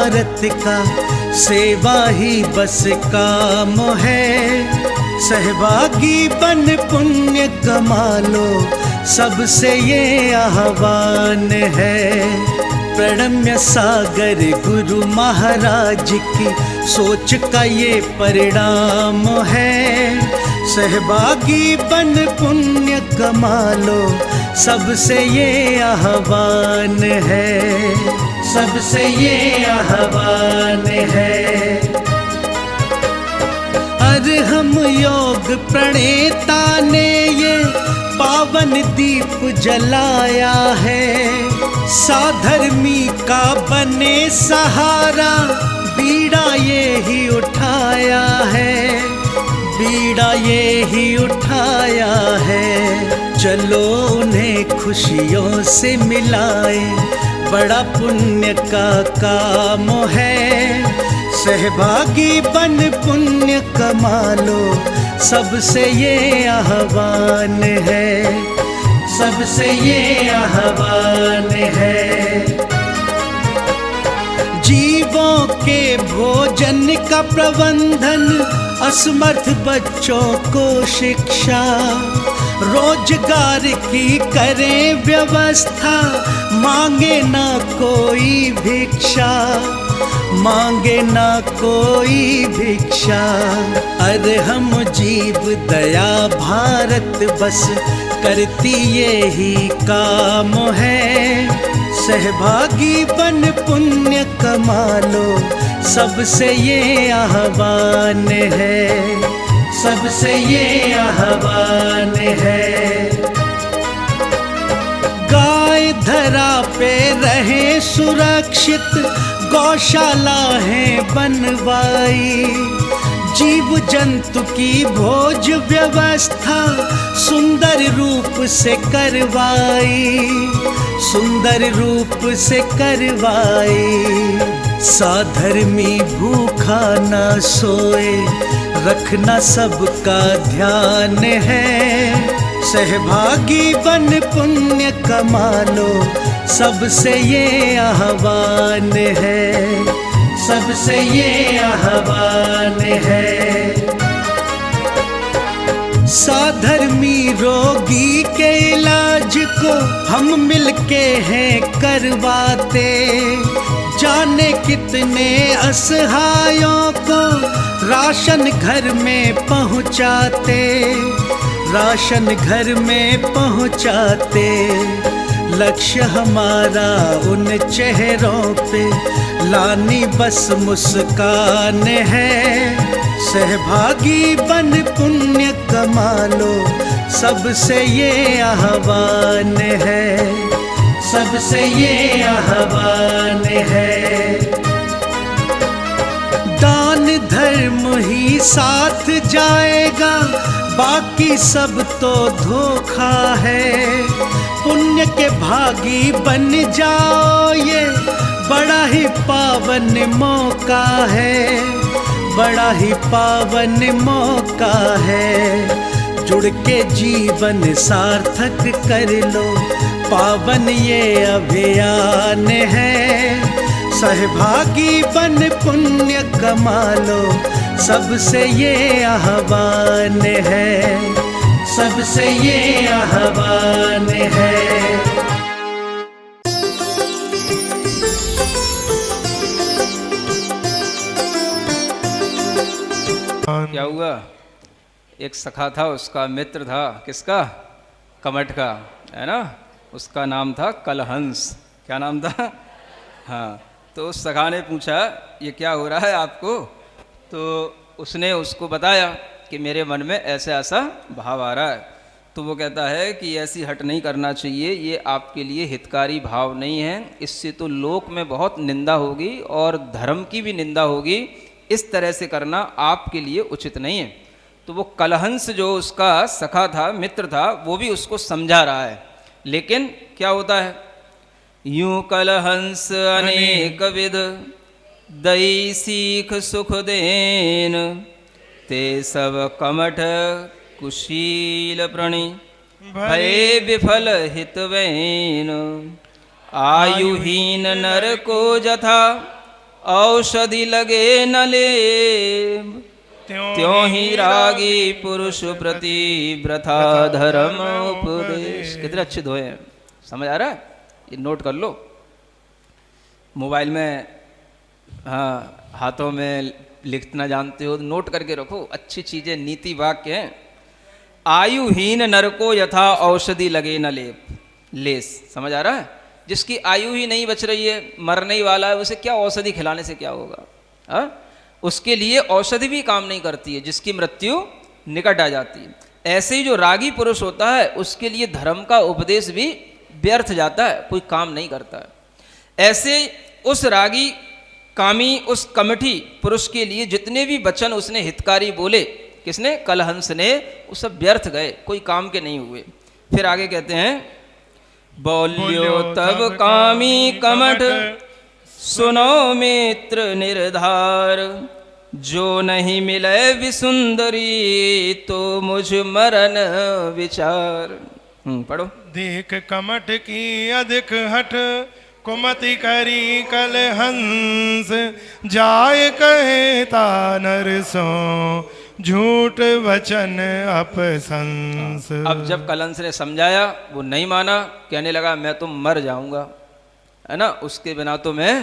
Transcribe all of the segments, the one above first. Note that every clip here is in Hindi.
भारत का सेवा ही बस काम है। सहभागी बन पुण्य कमा लो, सबसे ये आह्वान है। प्रणम्य सागर गुरु महाराज की सोच का ये परिणाम है। सहभागी बन पुण्य कमा लो, सबसे ये आह्वान है, सबसे ये आह्वान है। अरहम योग प्रणेता ने ये पावन दीप जलाया है। साधर्मी का बने सहारा, बीड़ा ये ही उठाया है, बीड़ा ये ही उठाया है। चलो उन्हें खुशियों से मिलाए, बड़ा पुण्य का काम है। सहभागी बन पुण्य कमा लो, सबसे ये आह्वान है, सबसे ये आह्वान है। जीवों के भोजन का प्रबंधन, असमर्थ बच्चों को शिक्षा, रोजगार की करें व्यवस्था, मांगे ना कोई भिक्षा, मांगे ना कोई भिक्षा। अरे हम जीव दया भारत बस करती ये ही काम है। सहभागी बन पुण्य कमा लो, सबसे ये आह्वान है, सबसे ये आह्वान है। गाय धरा पे रहे सुरक्षित, गौशाला है बनवाई, जीव जंतु की भोज व्यवस्था सुंदर रूप से करवाई, सुंदर रूप से करवाई। साधर्मी भूखा ना सोए, रखना सबका ध्यान है। सहभागी बन पुण्य कमा लो, सबसे ये आह्वान है, सबसे ये आह्वान है। साधर्मी रोगी के इलाज को हम मिलके हैं करवाते, जाने कितने असहायों को राशन घर में पहुंचाते, राशन घर में पहुंचाते। लक्ष्य हमारा उन चेहरों पे लानी बस मुस्कान है। सहभागी बन पुण्य कमा लो, सबसे ये आह्वान है, सबसे ये आह्वान है। दान धर्म ही साथ जाएगा, बाकी सब तो धोखा है। पुण्य के भागी बन जाओ, ये बड़ा ही पावन मौका है, बड़ा ही पावन मौका है। जुड़ के जीवन सार्थक कर लो, पावन ये अभियान है। सहभागी बन पुण्य कमा लो, सबसे ये आह्वान है, सबसे ये आह्वान है। क्या हुआ? एक सखा था, उसका मित्र था, किसका? कमठ का, है ना? उसका नाम था कलहंस। क्या नाम था? हाँ। तो उस सखा ने पूछा, ये क्या हो रहा है आपको? तो उसने उसको बताया कि मेरे मन में ऐसा ऐसा भाव आ रहा है। तो वो कहता है कि ऐसी हट नहीं करना चाहिए, ये आपके लिए हितकारी भाव नहीं है, इससे तो लोक में बहुत निंदा होगी और धर्म की भी निंदा होगी, इस तरह से करना आपके लिए उचित नहीं है। तो वो कलहंस जो उसका सखा था, मित्र था, वो भी उसको समझा रहा है। लेकिन क्या होता है, यूं कलहंस अनेक विध, दई सीख सुख देन, ते सब कमठ कुशील प्रणि, भय विफल हितवैन। आयुहीन नर को जथा, औषधि लगे न लेब, त्यों ही रागी पुरुष प्रति व्रथा धर्म उपदेश। कितने अच्छे दोहे हैं, समझ आ रहा है? ये नोट कर लो मोबाइल में, हाँ हाथों में लिखना जानते हो नोट करके रखो, अच्छी चीजें नीति वाक्य हैं। आयुहीन नर को यथा औषधि लगे न लेस, समझ आ रहा है? जिसकी आयु ही नहीं बच रही है, मरने ही वाला है, उसे क्या औषधि खिलाने से क्या होगा? हाँ, उसके लिए औषधि भी काम नहीं करती है, जिसकी मृत्यु निकट आ जाती है। ऐसे ही जो रागी पुरुष होता है उसके लिए धर्म का उपदेश भी व्यर्थ जाता है, कोई काम नहीं करता है। ऐसे उस रागी कामी, उस कमठी पुरुष के लिए जितने भी वचन उसने हितकारी बोले, किसने? कलहंस ने, वो सब व्यर्थ गए, कोई काम के नहीं हुए। फिर आगे कहते हैं, बोल्यो तब कामी कमठ, सुनो मित्र निर्धार, जो नहीं मिले विसुंदरी, तो मुझ मरण विचार। पढ़ो। देख कमठ की अधिक हठ, कुमति करी कलहंस, जाय कहता नर सो, झूठ वचन अपसंस। अब जब कलहंस ने समझाया, वो नहीं माना, कहने लगा मैं तो मर जाऊंगा, है ना, उसके बिना तो मैं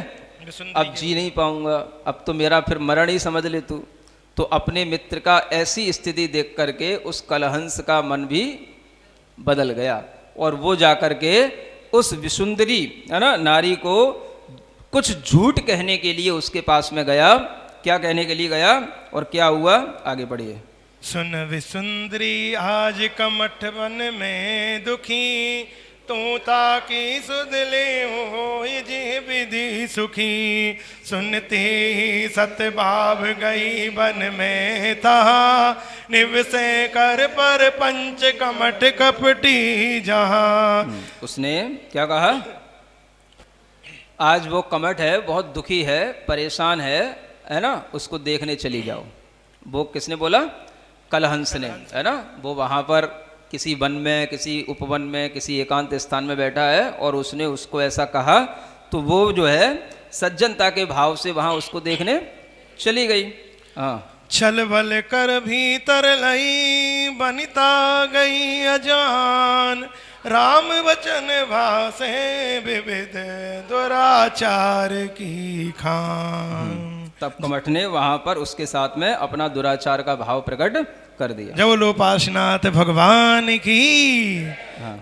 अब जी नहीं पाऊंगा, अब तो मेरा फिर मरण ही समझ ले तू। तो अपने मित्र का ऐसी स्थिति देख करके उस कलहंस का मन भी बदल गया, और वो जाकर के उस विसुंदरी, है ना, नारी को कुछ झूठ कहने के लिए उसके पास में गया। क्या कहने के लिए गया और क्या हुआ, आगे बढ़िए। सुन विसुंदरी आज कमठ वन में दुखी, तू ताकि सुध ले हो जी विधि सुखी। सुनते ही सतभाव गई वन में तहा, निवसे कर पर पंच कमठ कपटी जहाँ। उसने क्या कहा? आज वो कमठ है, बहुत दुखी है, परेशान है ना, उसको देखने चली जाओ। वो किसने बोला? कलहंस ने, है ना। वो वहाँ पर किसी वन में, किसी उपवन में, किसी एकांत स्थान में बैठा है और उसने उसको ऐसा कहा, तो वो जो है सज्जनता के भाव से वहाँ उसको देखने चली गई। हाँ, छल बल कर भीतर लई, बनिता गई अजान, राम वचन भासे विविध दुराचार की खान। तब कमठ ने वहां पर उसके साथ में अपना दुराचार का भाव प्रकट कर दिया। जब लोपासनाथ भगवान की,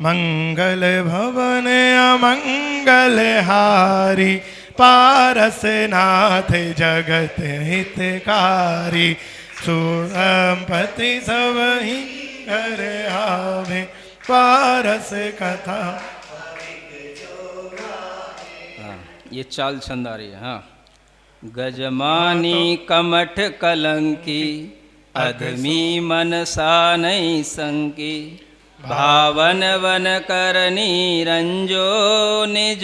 मंगल भवन अमंगल हारी, पारस नाथ जगत हितकारी, सुरपति सब ही घर आवे, पारस कथा। ये चाल छंद आ रही है। हाँ, गजमानी कमठ कलंकी, अधमी मनसा नहीं संकी, भावन वन करनी रंजो निज।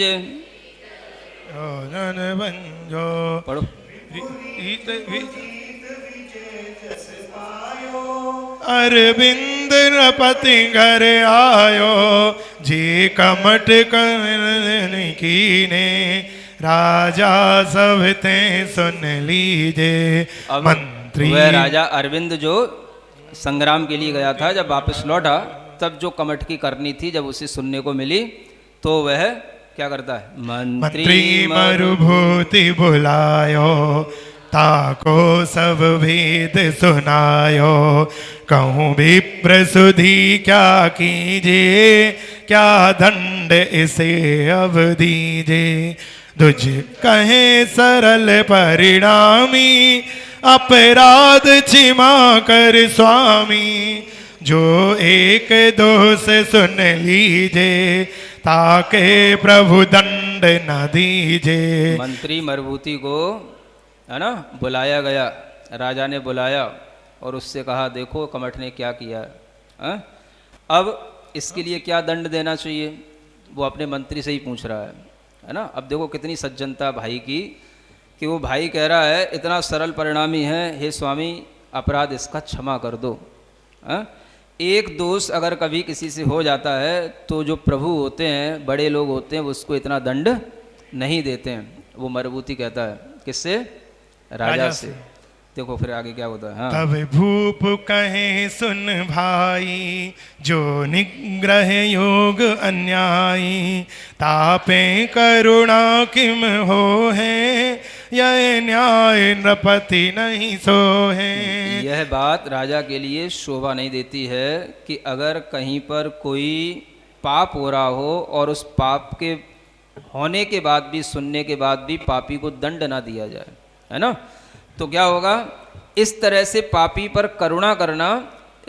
बंजो पढ़ो। अरविंद नपति घर आयो, जी कमठ करनी कीने, राजा सब ते सुन लीजे। मंत्री वह राजा अरविंद जो संग्राम के लिए गया था, जब वापस लौटा तब जो कमठ की करनी थी जब उसे सुनने को मिली, तो वह क्या करता है? मंत्री मरुभूति बुलायो, ताको सब भेद सुनायो, कहूँ विप्र सुधी क्या कीजे, क्या दंड इसे अब दीजे। तुझ कहे सरल परिणामी, अपराध क्षमा कर स्वामी, जो एक दोष सुन लीजे, ताके प्रभु दंड न दीजे। मंत्री मरुभूति को, है ना, बुलाया गया, राजा ने बुलाया और उससे कहा देखो कमठ ने क्या किया है, अब इसके लिए क्या दंड देना चाहिए, वो अपने मंत्री से ही पूछ रहा है ना। अब देखो कितनी सज्जनता भाई की, कि वो भाई कह रहा है इतना सरल परिणामी है, हे स्वामी अपराध इसका क्षमा कर दो। एक दोष अगर कभी किसी से हो जाता है तो जो प्रभु होते हैं, बड़े लोग होते हैं, वो उसको इतना दंड नहीं देते हैं। वो मरुभूति कहता है किससे? राजा से। देखो फिर आगे क्या होता है। हाँ। तब भूप कहे सुन भाई, जो निग्रह योग अन्यायी, तापे करुणा किम हो है, यह न्याय नृपति नहीं सो है। यह बात राजा के लिए शोभा नहीं देती है कि अगर कहीं पर कोई पाप हो रहा हो और उस पाप के होने के बाद भी, सुनने के बाद भी पापी को दंड ना दिया जाए, है ना। तो क्या होगा, इस तरह से पापी पर करुणा करना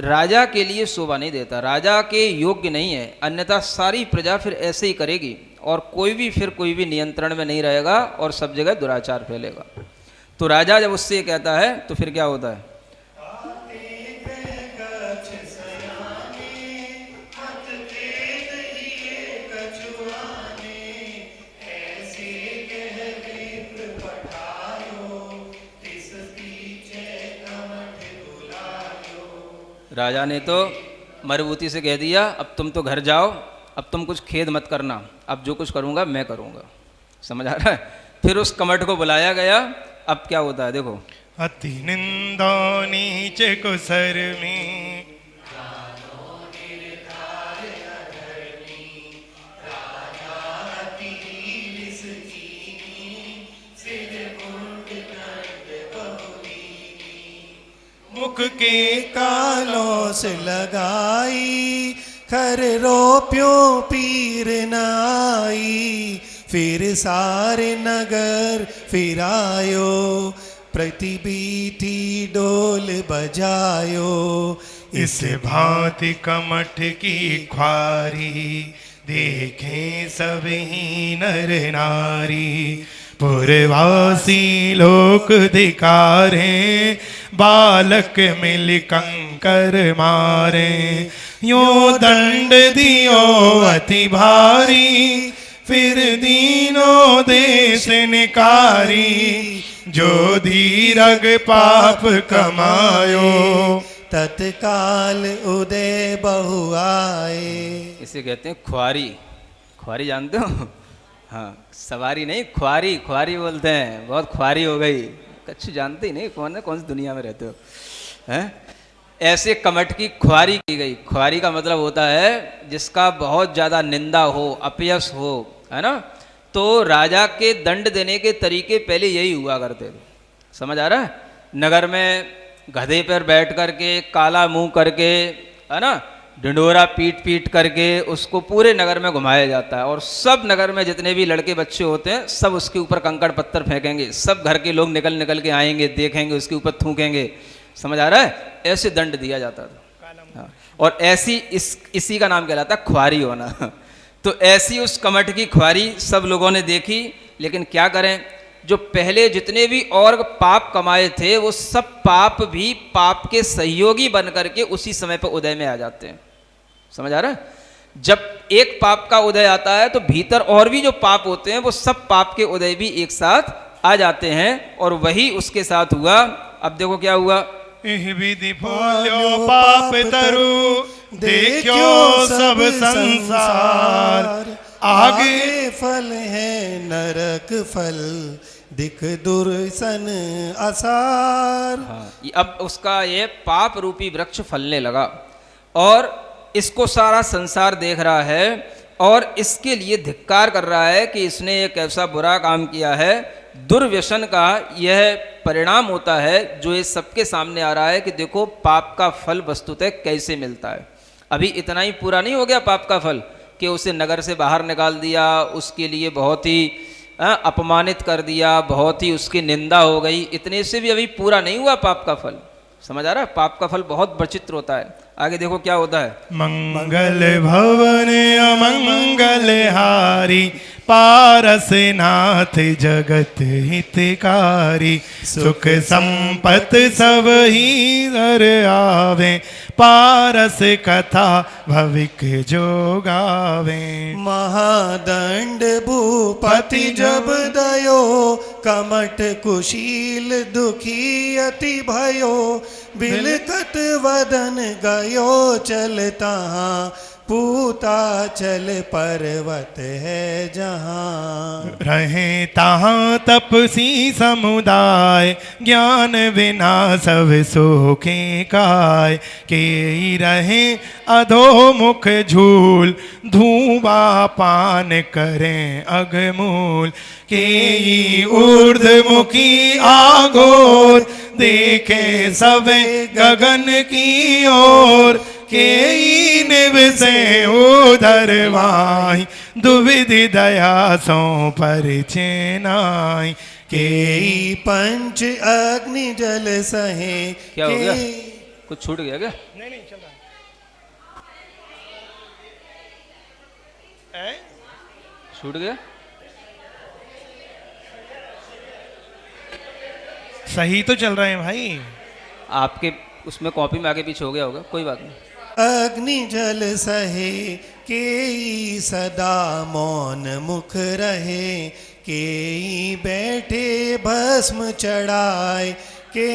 राजा के लिए शोभा नहीं देता, राजा के योग्य नहीं है। अन्यथा सारी प्रजा फिर ऐसे ही करेगी और कोई भी नियंत्रण में नहीं रहेगा और सब जगह दुराचार फैलेगा। तो राजा जब उससे कहता है तो फिर क्या होता है? राजा ने तो मरबूती से कह दिया, अब तुम तो घर जाओ, अब तुम कुछ खेद मत करना, अब जो कुछ करूंगा मैं करूंगा। समझ आ रहा है? फिर उस कमठ को बुलाया गया। अब क्या होता है देखो, अति निंदा नीच कुसर में, मुख के कालों से लगाई, खर रोप्यों पीर न आई। फिर सारे नगर फिरायो, प्रतिबीथी डोल बजायो। इस भांति कमठ की ख्वारी, देखें सभी नर नारी। पुरवासी लोक धिकारे, बालक मिल कंकर मारे। यो दंड दियो अति भारी, फिर दीनों देश निकारी। जो धीरग पाप कमायो, तत्काल उदय बहु आए। इसे कहते हैं ख्वारी। ख्वारी जानते हो? हाँ, सवारी नहीं, ख्वारी। ख्वारी बोलते हैं, बहुत ख्वारी हो गई। कच्छ जानते ही नहीं, कौन है, कौन सी दुनिया में रहते हो, हैं? ऐसे कमठ की ख्वारी की गई। ख्वारी का मतलब होता है जिसका बहुत ज़्यादा निंदा हो, अपयश हो, है ना। तो राजा के दंड देने के तरीके पहले यही हुआ करते थे। समझ आ रहा है? नगर में गधे पर बैठ करके, काला मुंह करके, है ना, ढिंडोरा पीट पीट करके उसको पूरे नगर में घुमाया जाता है। और सब नगर में जितने भी लड़के बच्चे होते हैं सब उसके ऊपर कंकड़ पत्थर फेंकेंगे। सब घर के लोग निकल निकल के आएंगे, देखेंगे, उसके ऊपर थूकेंगे। समझ आ रहा है? ऐसे दंड दिया जाता था। हाँ। और ऐसी इसी का नाम कहलाता है ख्वारी होना। तो ऐसी उस कमठ की ख्वारी सब लोगों ने देखी। लेकिन क्या करें, जो पहले जितने भी और पाप कमाए थे वो सब पाप भी पाप के सहयोगी बन करके उसी समय पर उदय में आ जाते हैं। समझ आ रहा है? जब एक पाप का उदय आता है तो भीतर और भी जो पाप होते हैं वो सब पाप के उदय भी एक साथ आ जाते हैं। और वही उसके साथ हुआ। अब देखो क्या हुआ, इह विधि बोलो पाप तरु, देखो सब संसार। आगे फल है नरक फल, दिख दुर्सन आसार। हाँ, अब उसका ये पाप रूपी वृक्ष फलने लगा और इसको सारा संसार देख रहा है और इसके लिए धिक्कार कर रहा है कि इसने एक ऐसा बुरा काम किया है। दुर्व्यसन का यह परिणाम होता है जो ये सबके सामने आ रहा है कि देखो पाप का फल वस्तुतः कैसे मिलता है। अभी इतना ही पूरा नहीं हो गया पाप का फल कि उसे नगर से बाहर निकाल दिया, उसके लिए बहुत ही अपमानित कर दिया, बहुत ही उसकी निंदा हो गई। इतने से भी अभी पूरा नहीं हुआ पाप का फल। समझ आ रहा है? पाप का फल बहुत विचित्र होता है। आगे देखो क्या होता है, मंगल भवन अमंगल हारी, पारस नाथ जगत हितकारी। सुख संपत सब ही दर आवे, पारस कथा भविक जो गावे। महादंड भूपति जब दयो, कमठ कुशील दुखी अति भयो। बिलकत वदन गयो चलता, पूताचल पर्वत है जहाँ। रहे तहाँ तपसी समुदाय, ज्ञान बिना सब सोखे काय। के रहे अधोमुख झूल, धूबा पान करें अगमूल। के ऊर्ध्वमुखी आगोर, देखे सबे गगन की ओर। के निवसे उधर वाई, दुविधि दया सो परिचेनाई। के पंच अग्नि जल सहे। क्या हो गया? के कुछ छूट गया क्या? नहीं नहीं चल रहा है। छूट गया? सही तो चल रहे हैं भाई। आपके उसमें कॉपी में आगे पीछे हो गया होगा, कोई बात नहीं। अग्नि जल सहे, के सदा मौन मुख रहे। के बैठे भस्म चढ़ाए, के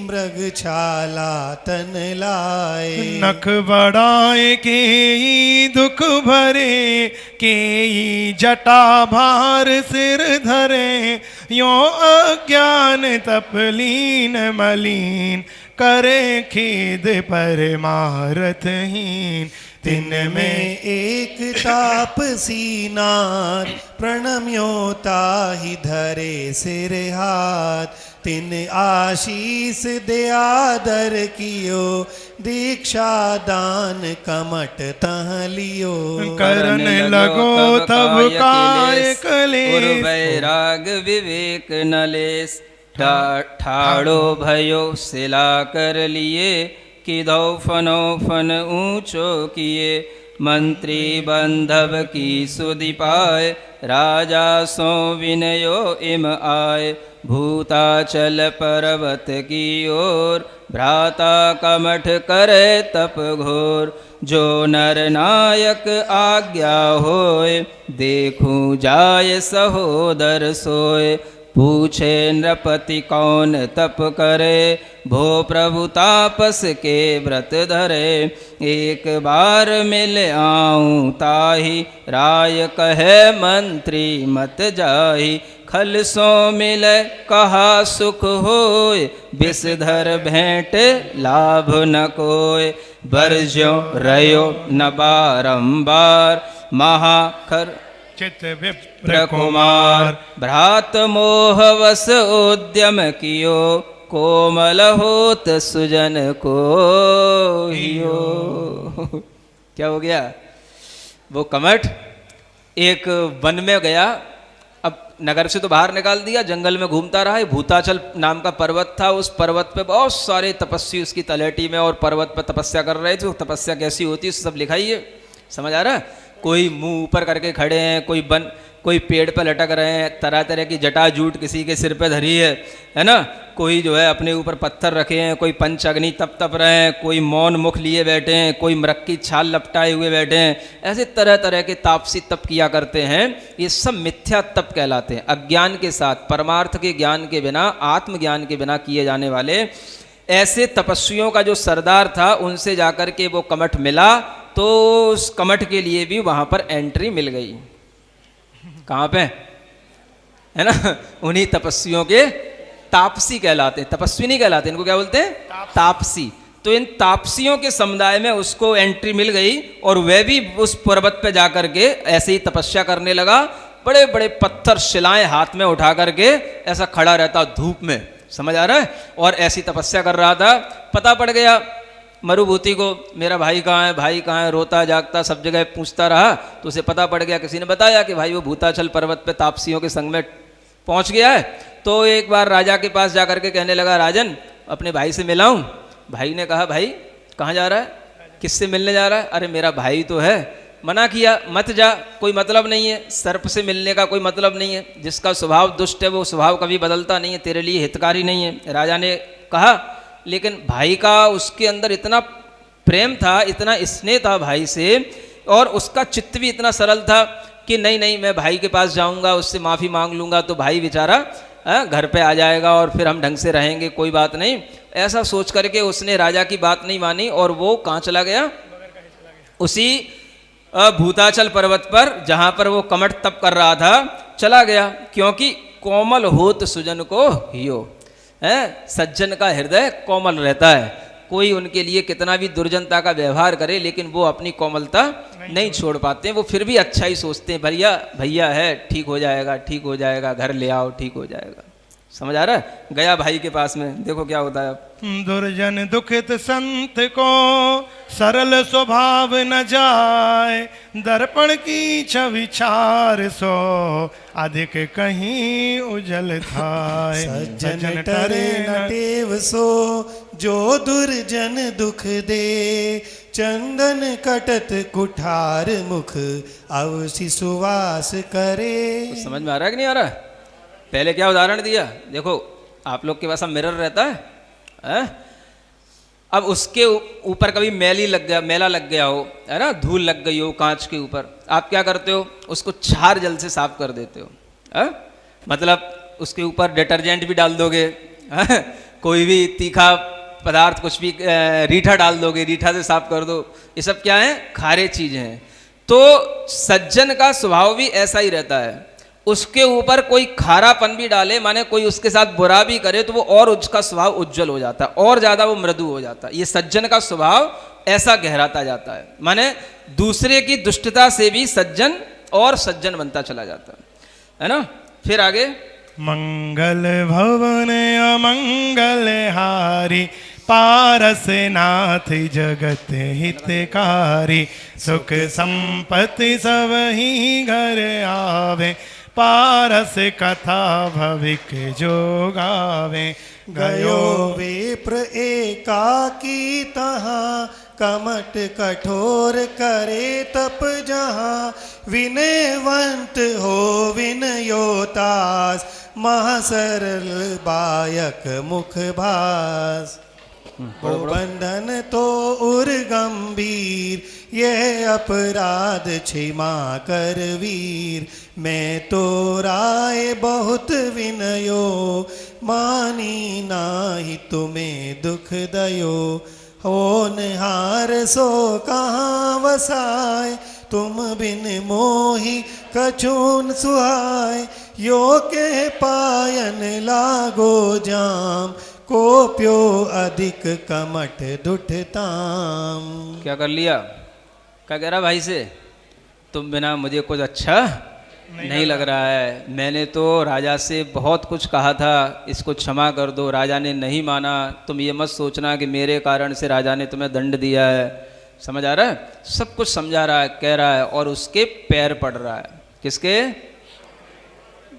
मृग छाला तन लाए। नख बढ़ाए के दुख भरे, के जटा भार सिर धरे। यो अज्ञान तपलीन मलीन, करे खेद परमारथहीन। तिन में एक तापसी नाथ, प्रणम्योता ही धरे सिर हाथ। तिन आशीष दे आदर कियो, दीक्षा दान कमट तह लियो। करन लगो तब काय कलेस, वैराग विवेक नलेस। ठाड़ो भयो सिला कर लिए, किधौ फनो फन ऊंचो किए। मंत्री बंधव की सुधि पाए, राजा सो विनयो इम आए। भूताचल पर्वत की ओर, भ्राता कमठ करे तप घोर। जो नर नायक आज्ञा होए, देखूं जाय सहोदर सोए। पूछे नृपति कौन तप करे, भो प्रभु तापस के व्रत धरे। एक बार मिल आऊं ताहि, राय कहे मंत्री मत जाहि। खल सो मिले कहा सुख होय, विषधर भेंट लाभ न कोय। बरज्यो रयो न बारंबार, महाखर चित विप्र कुमार। भ्रात मोहवश उद्यम कियो, कोमल होत सुजन को हियो। क्या हो गया? वो कमठ एक वन में गया, अब नगर से तो बाहर निकाल दिया, जंगल में घूमता रहा। भूताचल नाम का पर्वत था, उस पर्वत पे बहुत सारे तपस्वी उसकी तलहटी में और पर्वत पर तपस्या कर रहे थे। तपस्या कैसी होती है सब लिखा ही है, समझ आ रहा है? कोई मुंह ऊपर करके खड़े हैं, कोई पेड़ पर लटक रहे हैं, तरह तरह की जटा जूट किसी के सिर पे धरी है ना। कोई जो है अपने ऊपर पत्थर रखे हैं, कोई पंच अग्नि तप रहे हैं, कोई मौन मुख लिए बैठे हैं, कोई मृग की छाल लपटाए हुए बैठे हैं। ऐसे तरह तरह के तापसी तप किया करते हैं। ये सब मिथ्या तप कहलाते हैं। अज्ञान के साथ, परमार्थ के ज्ञान के बिना, आत्मज्ञान के बिना किए जाने वाले ऐसे तपस्वियों का जो सरदार था, उनसे जाकर के वो कमठ मिला, तो उस कमठ के लिए भी वहाँ पर एंट्री मिल गई। कहाँ पे? है ना, उन्हीं तपस्वियों के तापसी कहलाते हैं, तपस्वी नहीं कहलाते, इनको क्या बोलते हैं? तापसी। तो इन तापसियों के समुदाय में उसको एंट्री मिल गई, और वह भी उस पर्वत पे जाकर के ऐसे ही तपस्या करने लगा। बड़े बड़े पत्थर शिलाएं हाथ में उठा करके ऐसा खड़ा रहता धूप में, समझ आ रहा है? और ऐसी तपस्या कर रहा था। पता पड़ गया मरुभूति को, मेरा भाई कहाँ है, भाई कहाँ है, रोता जागता सब जगह पूछता रहा। तो उसे पता पड़ गया, किसी ने बताया कि भाई वो भूताचल पर्वत पे तापसियों के संग में पहुँच गया है। तो एक बार राजा के पास जा करके कहने लगा, राजन अपने भाई से मिलाऊं? भाई ने कहा, भाई कहाँ जा रहा है, किससे मिलने जा रहा है? अरे मेरा भाई तो है। मना किया, मत जा, कोई मतलब नहीं है, सर्प से मिलने का कोई मतलब नहीं है। जिसका स्वभाव दुष्ट है वो स्वभाव कभी बदलता नहीं है, तेरे लिए हितकारी नहीं है। राजा ने कहा, लेकिन भाई का उसके अंदर इतना प्रेम था, इतना स्नेह था भाई से, और उसका चित्त भी इतना सरल था कि नहीं नहीं मैं भाई के पास जाऊंगा, उससे माफ़ी मांग लूंगा तो भाई बेचारा घर पे आ जाएगा और फिर हम ढंग से रहेंगे, कोई बात नहीं। ऐसा सोच करके उसने राजा की बात नहीं मानी और वो कहाँ चला गया? उसी भूताचल पर्वत पर जहाँ पर वो कमठ तप कर रहा था चला गया, क्योंकि कोमल होत सुजन को हियो है। सज्जन का हृदय कोमल रहता है, कोई उनके लिए कितना भी दुर्जनता का व्यवहार करे लेकिन वो अपनी कोमलता नहीं छोड़ पाते हैं। वो फिर भी अच्छा ही सोचते हैं, भैया भैया है, ठीक हो जाएगा, ठीक हो जाएगा, घर ले आओ, ठीक हो जाएगा। समझ आ रहा है? गया भाई के पास में, देखो क्या होता है अब। दुर्जन दुखित संत को सरल स्वभाव न जाए, दर्पण की छवि छार सो अधिक कहीं उजल थाए। सज्जन टरे न टेव सो जो दुर्जन दुख दे, चंदन कटत कुठार मुख अवसि सुवास करे। तो समझ में आ रहा है कि नहीं आ रहा है? पहले क्या उदाहरण दिया, देखो आप लोग के पास मिरर रहता है? अब उसके ऊपर कभी मैला लग गया हो, है ना, धूल लग गई हो कांच के ऊपर, आप क्या करते हो, उसको क्षार जल से साफ कर देते हो। मतलब उसके ऊपर डिटर्जेंट भी डाल दोगे, कोई भी तीखा पदार्थ कुछ भी, रीठा डाल दोगे, रीठा से साफ कर दो। ये सब क्या है? खारे चीजें हैं। तो सज्जन का स्वभाव भी ऐसा ही रहता है, उसके ऊपर कोई खारापन भी डाले, माने कोई उसके साथ बुरा भी करे, तो वो और उसका स्वभाव उज्जवल हो जाता है, और ज्यादा वो मृदु हो जाता है। ये सज्जन का स्वभाव ऐसा गहराता जाता है, माने दूसरे की दुष्टता से भी सज्जन और सज्जन बनता चला जाता है ना। फिर आगे, मंगल भवन अमंगल हारी, पारस नाथ जगत हितकारी, सुख संपत्ति सब ही घर आवे, पारस कथा भविक जो गावे। गयो विप्र एकाकी तहाँ, कमट कठोर करे तप जहाँ, विनयवंत हो विनयोतास, महासरल बायक मुख भास। ओ बंधन तो उर गंभीर, यह अपराध क्षमा कर वीर, मैं तो राय बहुत विनयो, मानी नाही तुम्हें दुख दयो। होनहार सो कहाँ वसाए, तुम बिन मोही कछून सुहाय, यो के पायन लागो जाम, को प्यो अधिक कमठ दुठताम। क्या कर लिया? क्या कह रहा भाई से, तुम बिना मुझे कुछ अच्छा नहीं लग रहा है, मैंने तो राजा से बहुत कुछ कहा था, इसको क्षमा कर दो, राजा ने नहीं माना, तुम ये मत सोचना कि मेरे कारण से राजा ने तुम्हें दंड दिया है। समझ आ रहा है? सब कुछ समझा रहा है, कह रहा है, और उसके पैर पड़ रहा है। किसके?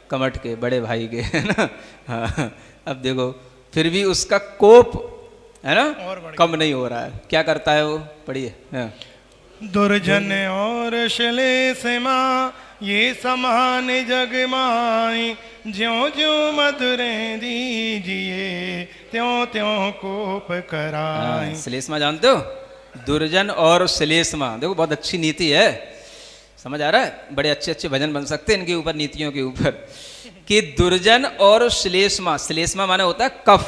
कमठ के, बड़े भाई के, है ना। हाँ, अब देखो फिर भी उसका कोप, है ना, कम नहीं हो रहा है। क्या करता है वो? पढ़िए। दुर्जन और श्लेष माँ, ये समान जग माई, ज्यों ज्यों मधुरे दीजिए, त्यों त्यों कोप कराई। श्लेष्मा जानते हो? दुर्जन और श्लेष्मा, देखो बहुत अच्छी नीति है। समझ आ रहा है? बड़े अच्छे अच्छे भजन बन सकते हैं इनके ऊपर, नीतियों के ऊपर, कि दुर्जन और श्लेष्मा, श्लेष्मा माने होता है कफ,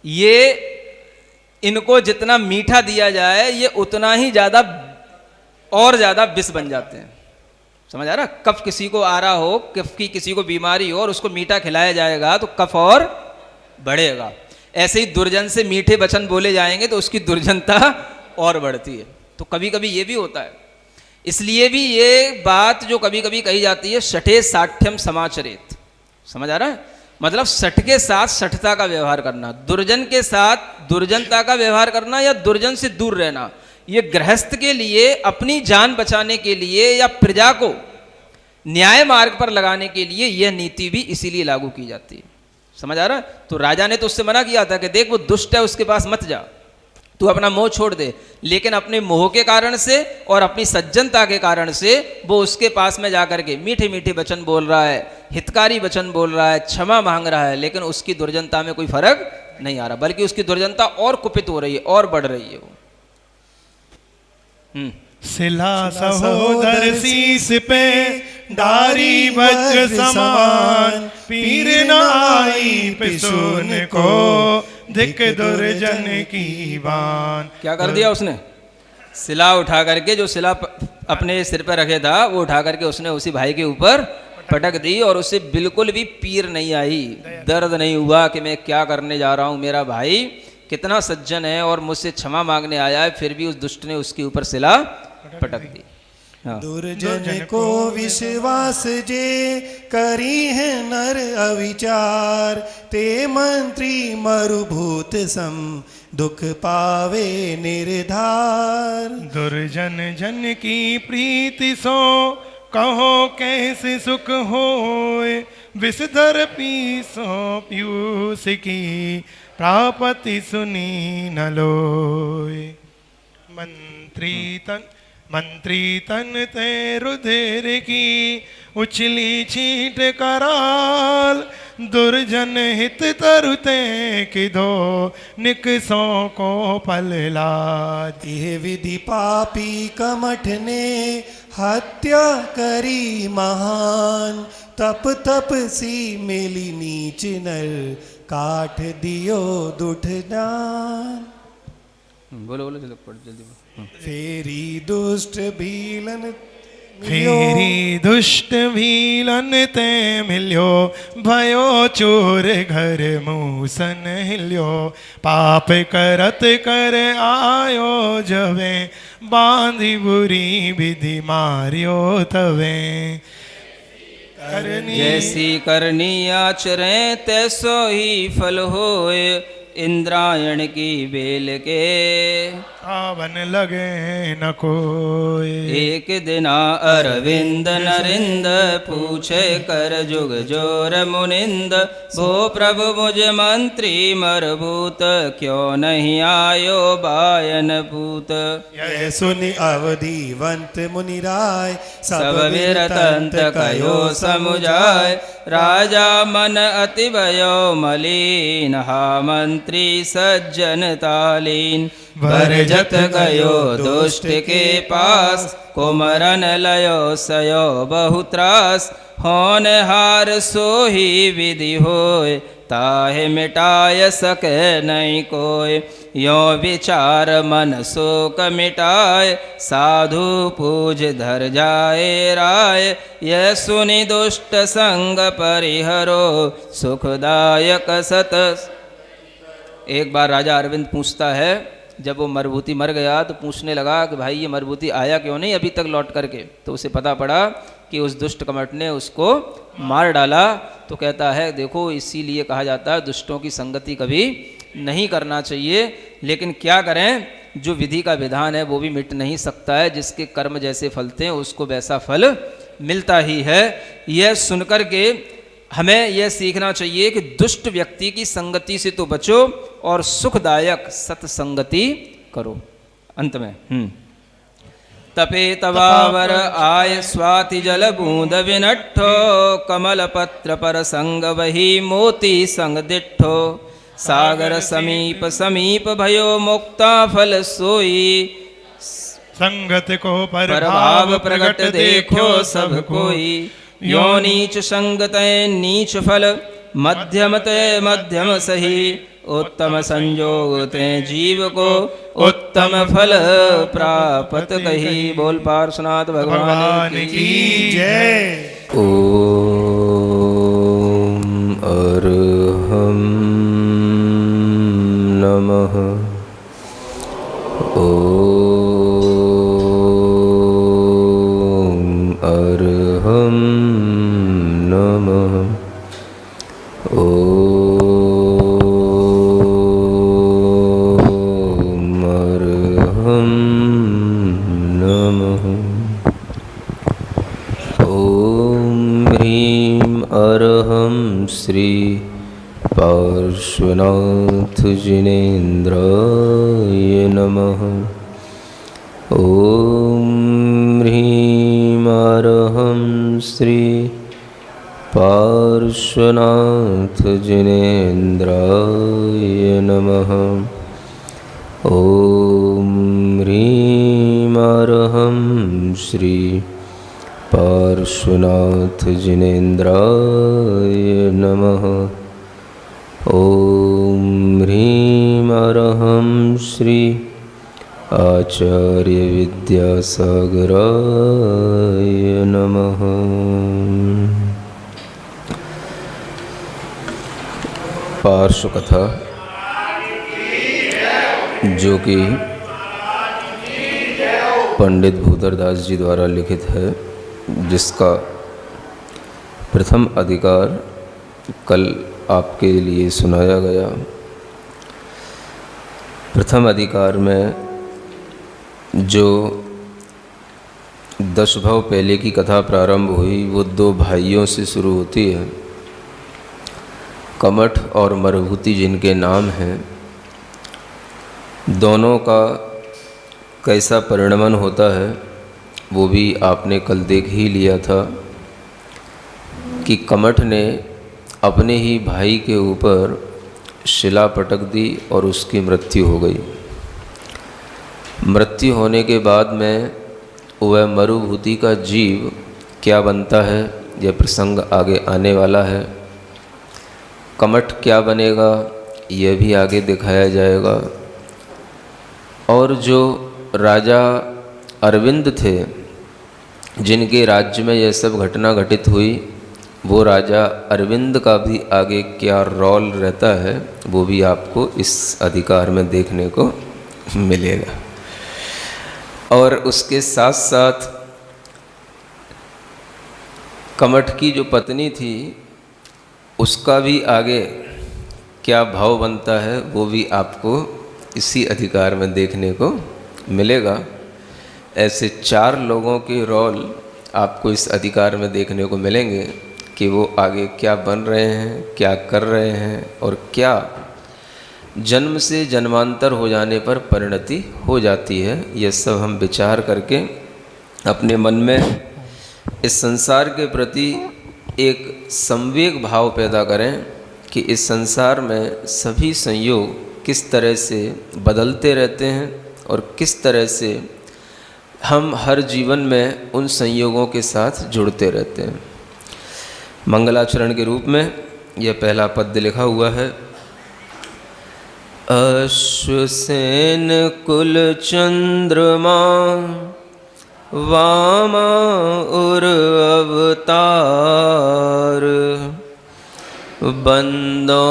ये इनको जितना मीठा दिया जाए ये उतना ही ज्यादा और ज्यादा विष बन जाते हैं। समझ आ रहा? कफ किसी को आ रहा हो, कफ की किसी को बीमारी हो और उसको मीठा खिलाया जाएगा तो कफ और बढ़ेगा। ऐसे ही दुर्जन से मीठे वचन बोले जाएंगे तो उसकी दुर्जनता और बढ़ती है। तो कभी कभी ये भी होता है, इसलिए भी ये बात जो कभी कभी कही जाती है, शठे साठ्यम समाचरेत। समझ आ रहा है? मतलब सठ के साथ सठता का व्यवहार करना, दुर्जन के साथ दुर्जनता का व्यवहार करना, या दुर्जन से दूर रहना। ये गृहस्थ के लिए, अपनी जान बचाने के लिए, या प्रजा को न्याय मार्ग पर लगाने के लिए यह नीति भी इसीलिए लागू की जाती है। समझ आ रहा है? तो राजा ने तो उससे मना किया था कि देख वो दुष्ट है, उसके पास मत जा, तू अपना मोह छोड़ दे। लेकिन अपने मोह के कारण से और अपनी सज्जनता के कारण से वो उसके पास में जाकर के मीठे मीठे वचन बोल रहा है, हितकारी वचन बोल रहा है, क्षमा मांग रहा है, लेकिन उसकी दुर्जनता में कोई फर्क नहीं आ रहा, बल्कि उसकी दुर्जनता और कुपित हो रही है और बढ़ रही है वो। सिला सहोदर शीस पे डारी वज्र समान, पीर न आई पिसुन को धिक दुर्जन की बान। क्या कर दिया उसने? शिला उठा करके, जो शिला अपने सिर पर रखे था वो उठा करके उसने उसी भाई के ऊपर पटक दी और उसे बिल्कुल भी पीर नहीं आई, दर्द नहीं हुआ कि मैं क्या करने जा रहा हूँ, मेरा भाई कितना सज्जन है और मुझसे क्षमा मांगने आया है, फिर भी उस दुष्ट ने उसके ऊपर शिला पटक दी। हाँ। दुर्जन को विश्वास जे करी है नर अविचार, ते मंत्री मरुभूत सम दुख पावे निर्धार। दुर्जन जन की प्रीति सो कहो कैसे सुख होए, विषधर पीसो पीयूष की प्रापति सुनी न लोए। मंत्री तन ते रुधिर की उछली छींट कराल, दुर्जन हित तरुते किधो निकसों को पल लाज। यह विधि पापी कमठ ने हत्या करी महान, तप तप सी मिली नीच नर काठ दियो दुठ जान। बोलो बोलो जल्दी पढ़ जल्दी बोलो। फेरी दुष्ट भीलन फेरी दुष्ट भीलन ते मिल्यो, भयो चोर घर मूसन हिल्यो, पाप करत कर आयो जवे, बांधी बुरी विधि मारियो तवे। जैसी करनी आचरे तैसो ही फल होए, इंद्रायण की बेल के आवन लगे न कोई। एक दिना अरविंद नरिंद, पूछे कर जुग जोर मुनिंद, भो प्रभु मुझ मंत्री मरभूत, क्यों नहीं आयो बायन पूत। यह सुनि अवधिवंत मुनिराय, सब वीरतंत कयो समुझाय, राजा मन अति भयो मलिन, हा मंत्री सज्जन तालीन। बरजत गयो दुष्ट के पास, कुमरन लयो सयो बहुत्रास, होनहार सोही विधि होय, ताहे मिटाय सके नहीं कोय। यो विचार मन शोक मिटाय, साधु पूज धर जाए राय, यह सुनि दुष्ट संग परिहरो, सुखदायक सत। एक बार राजा अरविंद पूछता है, जब वो मरभूति मर गया तो पूछने लगा कि भाई ये मरभूति आया क्यों नहीं अभी तक लौट करके। तो उसे पता पड़ा कि उस दुष्ट कमट ने उसको मार डाला। तो कहता है देखो इसीलिए कहा जाता है दुष्टों की संगति कभी नहीं करना चाहिए। लेकिन क्या करें, जो विधि का विधान है वो भी मिट नहीं सकता है, जिसके कर्म जैसे फलते हैं उसको वैसा फल मिलता ही है। यह सुनकर के हमें यह सीखना चाहिए कि दुष्ट व्यक्ति की संगति से तो बचो और सुखदायक सत्संगति करो। अंत में तपे तवावर आय स्वाति जल बूंद विनट्ठो, कमल पत्र पर संग वही मोती संग दिट्ठो, सागर समीप समीप भयो मुक्ता फल सोई, संगत को प्रभाव प्रगट देखो सब कोई। यो नीच संगते नीच फल, मध्यम ते मध्यम सही, उत्तम संजोग ते जीव को उत्तम फल प्राप्त कही। बोल पार्श्वनाथ भगवान की जय। ओम अरहं नमः। ओम अरहं नमः। ओम अरहं नमः। ओम ह्रीं अरहं श्री पार्श्वनाथ जिनेन्द्राय नमः। ओम ह्रीं अरहं श्री पार्श्वनाथ जिनेन्द्राय नमः। ओम ह्रीं अरहं श्री पार्श्वनाथ जिनेन्द्राय नमः। ओम ह्रीं अरहं श्री आचार्य विद्यासागराय नमः। पार्श्व कथा जो कि पंडित भूतरदास जी द्वारा लिखित है, जिसका प्रथम अधिकार कल आपके लिए सुनाया गया। प्रथम अधिकार में जो 10 भव पहले की कथा प्रारंभ हुई वो 2 भाइयों से शुरू होती है। कमठ और मरुभूति जिनके नाम हैं, दोनों का कैसा परिणमन होता है वो भी आपने कल देख ही लिया था कि कमठ ने अपने ही भाई के ऊपर शिला पटक दी और उसकी मृत्यु हो गई। मृत्यु होने के बाद में वह मरुभूति का जीव क्या बनता है, यह प्रसंग आगे आने वाला है। कमठ क्या बनेगा यह भी आगे दिखाया जाएगा। और जो राजा अरविंद थे, जिनके राज्य में यह सब घटना घटित हुई, वो राजा अरविंद का भी आगे क्या रोल रहता है वो भी आपको इस अधिकार में देखने को मिलेगा। और उसके साथ साथ कमठ की जो पत्नी थी उसका भी आगे क्या भाव बनता है वो भी आपको इसी अधिकार में देखने को मिलेगा। ऐसे 4 लोगों के रोल आपको इस अधिकार में देखने को मिलेंगे कि वो आगे क्या बन रहे हैं, क्या कर रहे हैं और क्या जन्म से जन्मांतर हो जाने पर परिणति हो जाती है। ये सब हम विचार करके अपने मन में इस संसार के प्रति एक संवेग भाव पैदा करें कि इस संसार में सभी संयोग किस तरह से बदलते रहते हैं और किस तरह से हम हर जीवन में उन संयोगों के साथ जुड़ते रहते हैं। मंगलाचरण के रूप में यह पहला पद्य लिखा हुआ है। अश्वसेन कुल चंद्रमा वामा उर अवतार, बंदो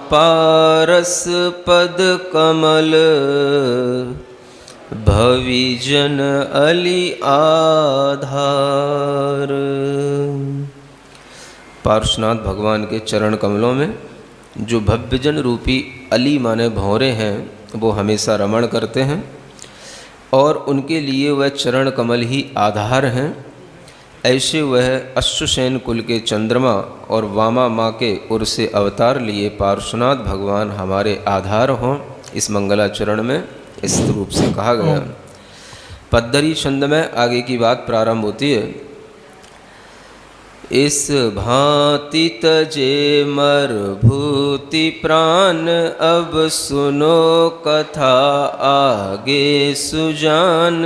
पारस पद कमल, भविजन अली आधार। पार्श्वनाथ भगवान के चरण कमलों में जो भव्यजन रूपी अली माने भौरे हैं वो हमेशा रमण करते हैं और उनके लिए वह चरण कमल ही आधार हैं। ऐसे वह अश्वसेन कुल के चंद्रमा और वामा माँ के उर से अवतार लिए पार्श्वनाथ भगवान हमारे आधार हों, इस मंगलाचरण में इस रूप से कहा गया। पद्धरी छंद में आगे की बात प्रारंभ होती है। इस भांति तजे मरभूति प्राण, अब सुनो कथा आगे सुजान।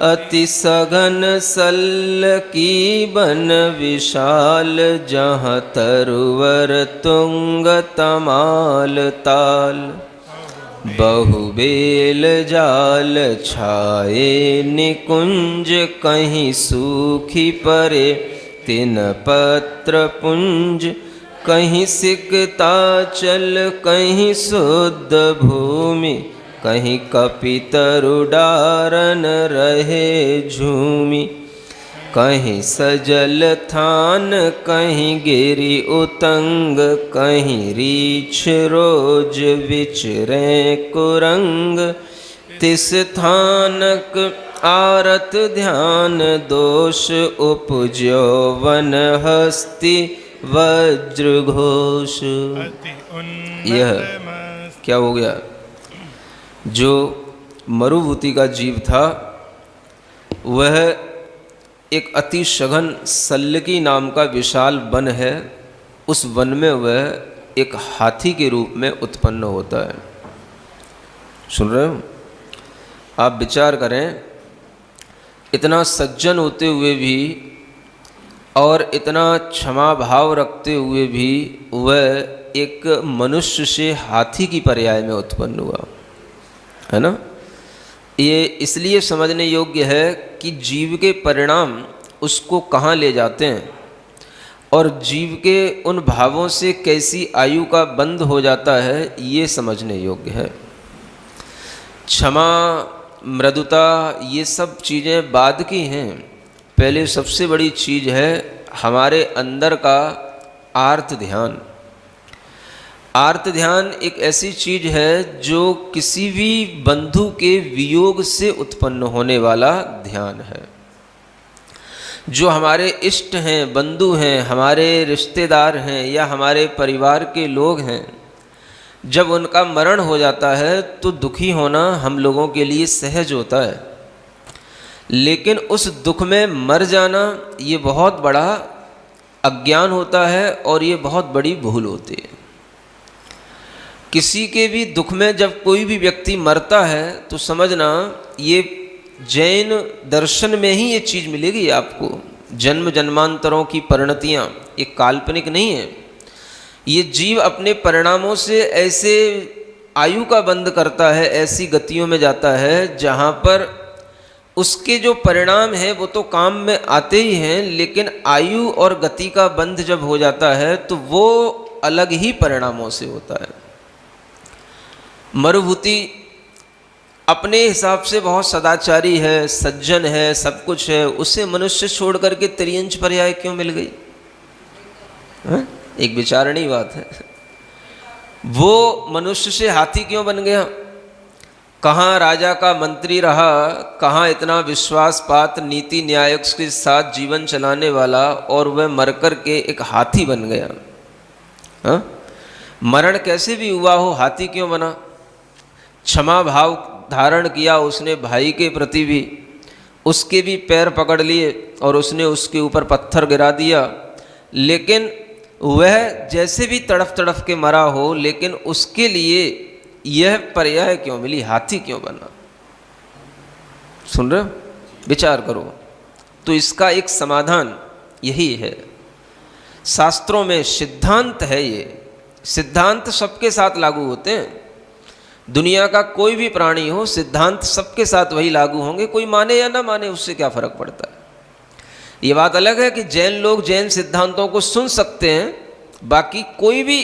अति सघन सल की बन विशाल, जहाँ तरुवर तुंग तमाल ताल। बहुबेल जाल छाए निकुंज, कहीं सूखी परे तिन पत्र पुंज। कहीं सिकता चल कहीं शुद्ध भूमि, कहीं कपितरुडारन रहे झूमी। कहीं सजल थान कहीं गिरी उतंग, कहीं रीछ रोज विचरे कुरंग। तिस थानक आरत ध्यान दोष, उपजो वन हस्ती वज्र घोष। यह क्या हो गया? जो मरुभूति का जीव था वह एक अति सघन सल्लकी नाम का विशाल वन है। उस वन में वह एक हाथी के रूप में उत्पन्न होता है। सुन रहे हो? आप विचार करें, इतना सज्जन होते हुए भी और इतना क्षमा भाव रखते हुए भी वह एक मनुष्य से हाथी की पर्याय में उत्पन्न हुआ, है ना। ये इसलिए समझने योग्य है कि जीव के परिणाम उसको कहाँ ले जाते हैं और जीव के उन भावों से कैसी आयु का बंध हो जाता है, ये समझने योग्य है। क्षमा, मृदुता, ये सब चीज़ें बाद की हैं। पहले सबसे बड़ी चीज़ है हमारे अंदर का आर्त ध्यान। आर्त ध्यान एक ऐसी चीज़ है जो किसी भी बंधु के वियोग से उत्पन्न होने वाला ध्यान है। जो हमारे इष्ट हैं, बंधु हैं, हमारे रिश्तेदार हैं या हमारे परिवार के लोग हैं, जब उनका मरण हो जाता है तो दुखी होना हम लोगों के लिए सहज होता है, लेकिन उस दुख में मर जाना ये बहुत बड़ा अज्ञान होता है और ये बहुत बड़ी भूल होती है। किसी के भी दुख में जब कोई भी व्यक्ति मरता है तो समझना ये जैन दर्शन में ही ये चीज़ मिलेगी आपको। जन्म जन्मांतरों की परिणतियाँ ये काल्पनिक नहीं है। ये जीव अपने परिणामों से ऐसे आयु का बंध करता है, ऐसी गतियों में जाता है जहाँ पर उसके जो परिणाम हैं वो तो काम में आते ही हैं, लेकिन आयु और गति का बंध जब हो जाता है तो वो अलग ही परिणामों से होता है। मरुभूति अपने हिसाब से बहुत सदाचारी है, सज्जन है, सब कुछ है, उसे मनुष्य छोड़ करके त्रियंच पर्याय क्यों मिल गई? एक विचारणीय बात है। वो मनुष्य से हाथी क्यों बन गया? कहाँ राजा का मंत्री रहा, कहाँ इतना विश्वास पात्र नीति न्याय के साथ जीवन चलाने वाला, और वह मरकर के एक हाथी बन गया। हाँ? मरण कैसे भी हुआ हो, हाथी क्यों बना? क्षमा भाव धारण किया उसने भाई के प्रति भी, उसके भी पैर पकड़ लिए और उसने उसके ऊपर पत्थर गिरा दिया, लेकिन वह जैसे भी तड़फ तड़फ के मरा हो, लेकिन उसके लिए यह पर्याय क्यों मिली? हाथी क्यों बना? सुन रहे हो? विचार करो। तो इसका एक समाधान यही है। शास्त्रों में सिद्धांत है, ये सिद्धांत सबके साथ लागू होते हैं। दुनिया का कोई भी प्राणी हो, सिद्धांत सबके साथ वही लागू होंगे। कोई माने या ना माने उससे क्या फर्क पड़ता है। ये बात अलग है कि जैन लोग जैन सिद्धांतों को सुन सकते हैं, बाकी कोई भी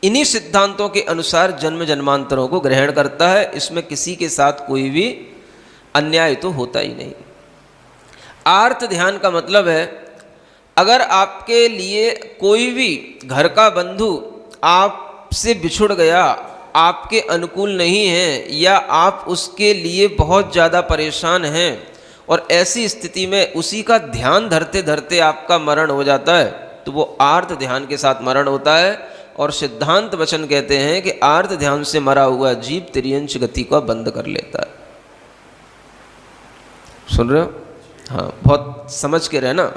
इन्हीं सिद्धांतों के अनुसार जन्म जन्मांतरों को ग्रहण करता है। इसमें किसी के साथ कोई भी अन्याय तो होता ही नहीं। आर्त ध्यान का मतलब है, अगर आपके लिए कोई भी घर का बंधु आपसे बिछुड़ गया, आपके अनुकूल नहीं है, या आप उसके लिए बहुत ज़्यादा परेशान हैं, और ऐसी स्थिति में उसी का ध्यान धरते धरते आपका मरण हो जाता है, तो वो आर्त ध्यान के साथ मरण होता है। और सिद्धांत वचन कहते हैं कि आर्त ध्यान से मरा हुआ जीव त्रियंच गति को बंद कर लेता है। सुन रहे हो? हाँ, बहुत समझ के रहना।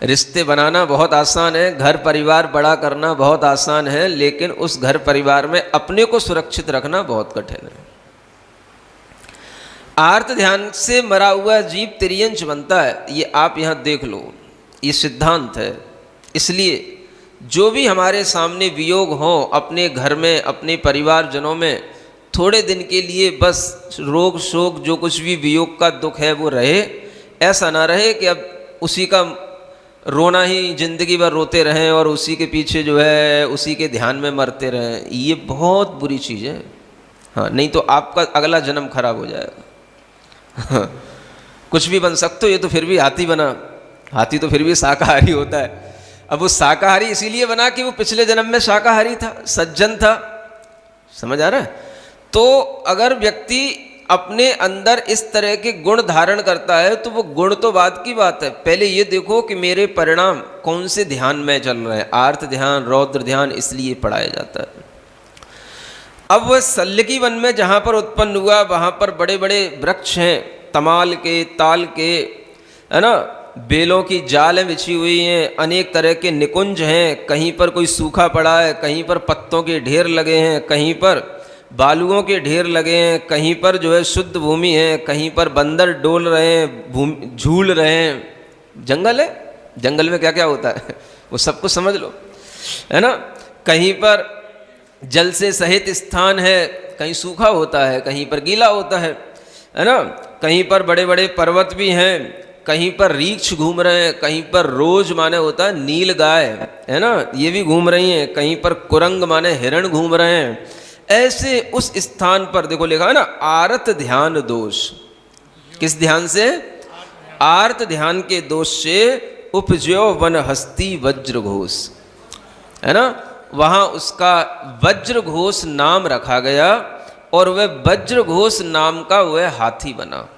रिश्ते बनाना बहुत आसान है, घर परिवार बड़ा करना बहुत आसान है, लेकिन उस घर परिवार में अपने को सुरक्षित रखना बहुत कठिन है। आर्त ध्यान से मरा हुआ जीव त्रियंच बनता है, ये आप यहाँ देख लो, ये सिद्धांत है। इसलिए जो भी हमारे सामने वियोग हो अपने घर में, अपने परिवारजनों में, थोड़े दिन के लिए बस रोग शोक जो कुछ भी वियोग का दुख है वो रहे। ऐसा ना रहे कि अब उसी का रोना ही जिंदगी भर रोते रहें और उसी के पीछे जो है उसी के ध्यान में मरते रहें। ये बहुत बुरी चीज़ है। हाँ, नहीं तो आपका अगला जन्म खराब हो जाएगा। कुछ भी बन सकते हो, ये तो फिर भी हाथी बना। हाथी तो फिर भी शाकाहारी होता है। अब वो शाकाहारी इसीलिए बना कि वो पिछले जन्म में शाकाहारी था, सज्जन था। समझ आ रहा है? तो अगर व्यक्ति अपने अंदर इस तरह के गुण धारण करता है तो वो गुण तो बाद की बात है। पहले ये देखो कि मेरे परिणाम कौन से ध्यान में चल रहे हैं। आर्त ध्यान, रौद्र ध्यान इसलिए पढ़ाया जाता है। अब वह सल्लकी वन में जहाँ पर उत्पन्न हुआ, वहाँ पर बड़े बड़े वृक्ष हैं, तमाल के, ताल के, है ना, बेलों की जालें बिछी हुई हैं, अनेक तरह के निकुंज हैं। कहीं पर कोई सूखा पड़ा है, कहीं पर पत्तों के ढेर लगे हैं, कहीं पर बालुओं के ढेर लगे हैं, कहीं पर जो है शुद्ध भूमि है, कहीं पर बंदर डोल रहे हैं, झूल रहे हैं। जंगल है, जंगल में क्या क्या होता है वो सब कुछ समझ लो, है ना। कहीं पर जल से सहित स्थान है, कहीं सूखा होता है, कहीं पर गीला होता है। है ना। कहीं पर बड़े बड़े पर्वत भी हैं, कहीं पर रीछ घूम रहे हैं, कहीं पर रोज माने होता है नील गाय, है ना, ये भी घूम रही हैं, कहीं पर कुरंग माने हिरण घूम रहे हैं। ऐसे उस स्थान पर देखो लिखा है ना, आरत ध्यान दोष। किस ध्यान से? आर्त ध्यान के दोष से उपजयो वन हस्ती वज्र घोष, है ना। वहाँ उसका वज्र घोष नाम रखा गया और वह वज्र घोष नाम का वह हाथी बना।